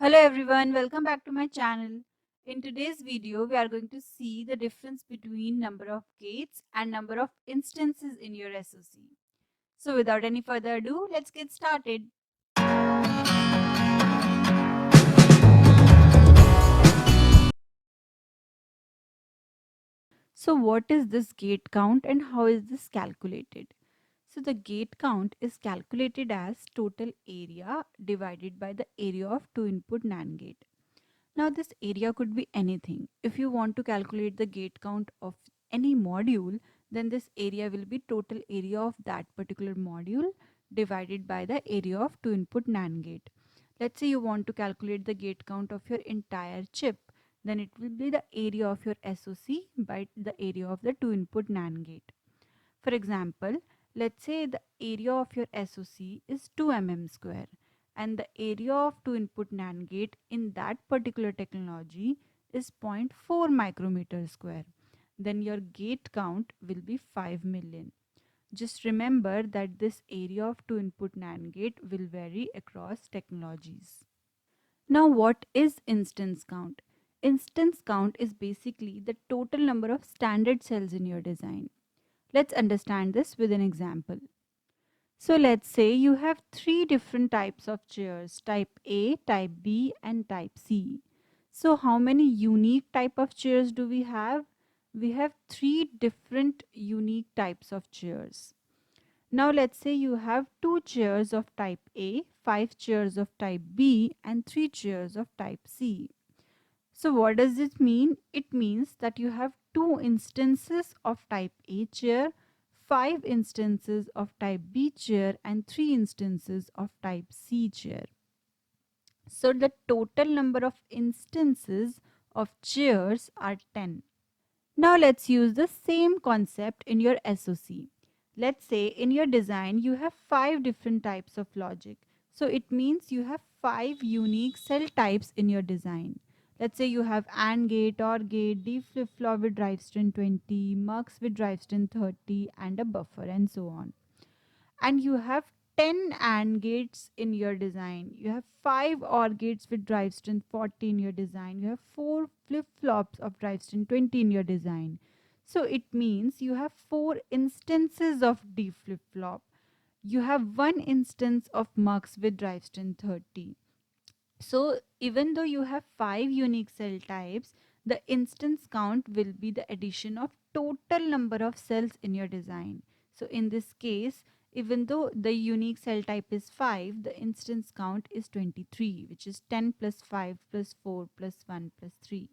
Hello everyone, welcome back to my channel. In today's video, we are going to see the difference between number of gates and number of instances in your SOC. So without any further ado, let's get started. So what is this gate count and how is this calculated? So the gate count is calculated as total area divided by the area of two input NAND gate. Now this area could be anything. If you want to calculate the gate count of any module, then this area will be total area of that particular module divided by the area of two input NAND gate. Let's say you want to calculate the gate count of your entire chip, then it will be the area of your SOC by the area of the two input NAND gate. For example, let's say the area of your SOC is 2 square and the area of two input NAND gate in that particular technology is 0.4 micrometer square. Then your gate count will be 5 million. Just remember that this area of two input NAND gate will vary across technologies. Now, what is instance count? Instance count is basically the total number of standard cells in your design. Let's understand this with an example. So let's say you have three different types of chairs, type A, type B and type C. So how many unique type of chairs do we have? We have three different unique types of chairs. Now let's say you have two chairs of type A, five chairs of type B and three chairs of type C. So what does this mean? It means that you have two instances of type A chair, five instances of type B chair and three instances of type C chair. So the total number of instances of chairs are 10. Now let's use the same concept in your SOC. Let's say in your design you have five different types of logic. So it means you have five unique cell types in your design. Let's say you have AND gate, OR gate, D flip-flop with drive strength 20, MUX with drive strength 30 and a buffer and so on. And you have 10 AND gates in your design. You have 5 OR gates with drive strength 40 in your design. You have 4 flip-flops of drive strength 20 in your design. So it means you have 4 instances of D flip-flop. You have one instance of MUX with drive strength 30. So even though you have 5 unique cell types, the instance count will be the addition of total number of cells in your design. So in this case, even though the unique cell type is 5, the instance count is 23, which is 10 plus 5 plus 4 plus 1 plus 3.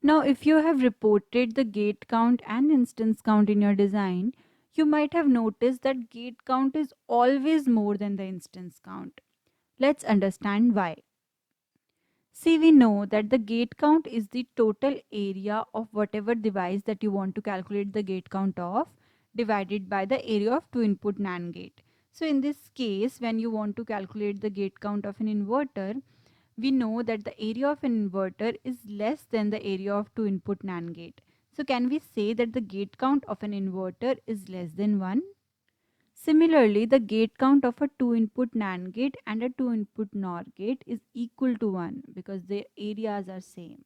Now, if you have reported the gate count and instance count in your design, you might have noticed that gate count is always more than the instance count. Let's understand why. See, we know that the gate count is the total area of whatever device that you want to calculate the gate count of divided by the area of two input NAND gate. So in this case, when you want to calculate the gate count of an inverter, we know that the area of an inverter is less than the area of two input NAND gate. So can we say that the gate count of an inverter is less than 1? Similarly, the gate count of a 2 input NAND gate and a 2 input NOR gate is equal to 1 because their areas are same.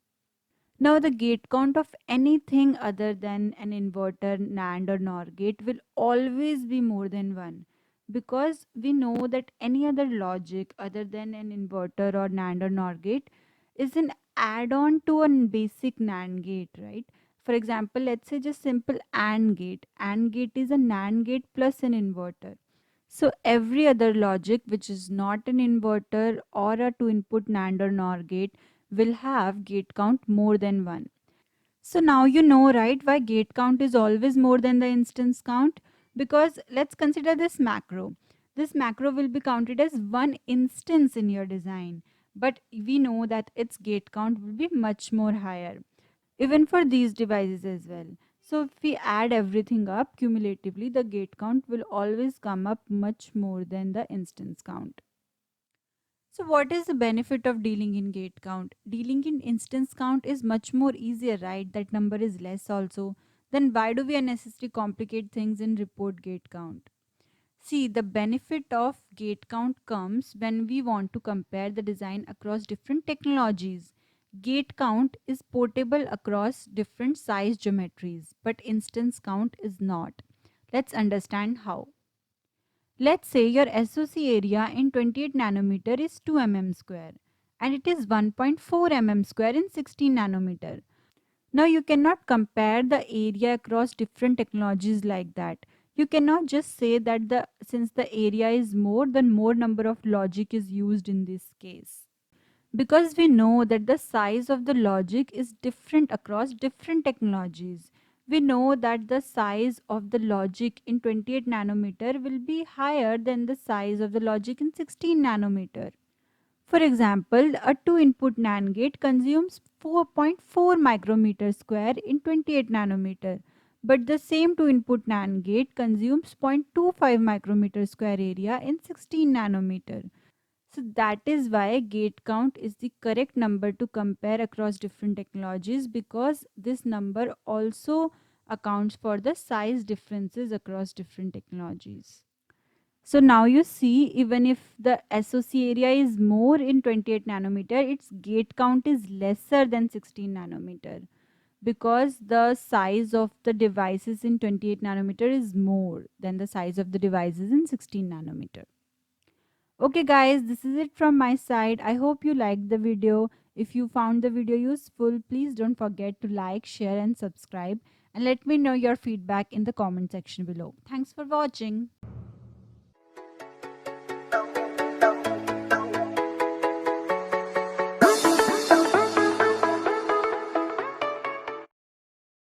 Now, the gate count of anything other than an inverter, NAND or NOR gate will always be more than 1 because we know that any other logic other than an inverter or NAND or NOR gate is an add-on to a basic NAND gate, right? For example, let's say just simple AND gate. AND gate is a NAND gate plus an inverter. So every other logic which is not an inverter or a two input NAND or NOR gate will have gate count more than 1. So now you know, right, why gate count is always more than the instance count? Because let's consider this macro. This macro will be counted as one instance in your design, but we know that its gate count will be much more higher, even for these devices as well. So if we add everything up cumulatively, the gate count will always come up much more than the instance count. So what is the benefit of dealing in gate count? Dealing in instance count is much more easier, right? That number is less also. Then why do we unnecessarily complicate things and report gate count? See, the benefit of gate count comes when we want to compare the design across different technologies. Gate count is portable across different size geometries, but instance count is not. Let's understand how. Let's say your SOC area in 28 nanometer is 2 mm square and it is 1.4 mm square in 16 nanometer. Now you cannot compare the area across different technologies like that. You cannot just say that the since the area is more, then more number of logic is used in this case. Because we know that the size of the logic is different across different technologies. We know that the size of the logic in 28 nanometer will be higher than the size of the logic in 16 nanometer. For example, a 2 input NAND gate consumes 4.4 micrometer square in 28 nanometer, but the same 2 input NAND gate consumes 0.25 micrometer square area in 16 nanometer. So that is why gate count is the correct number to compare across different technologies, because this number also accounts for the size differences across different technologies. So now you see, even if the SOC area is more in 28 nanometer, its gate count is lesser than 16 nanometer, because the size of the devices in 28 nanometer is more than the size of the devices in 16 nanometer. Okay guys, this is it from my side. I hope you liked the video. If you found the video useful, please don't forget to like, share and subscribe, and let me know your feedback in the comment section below. Thanks for watching.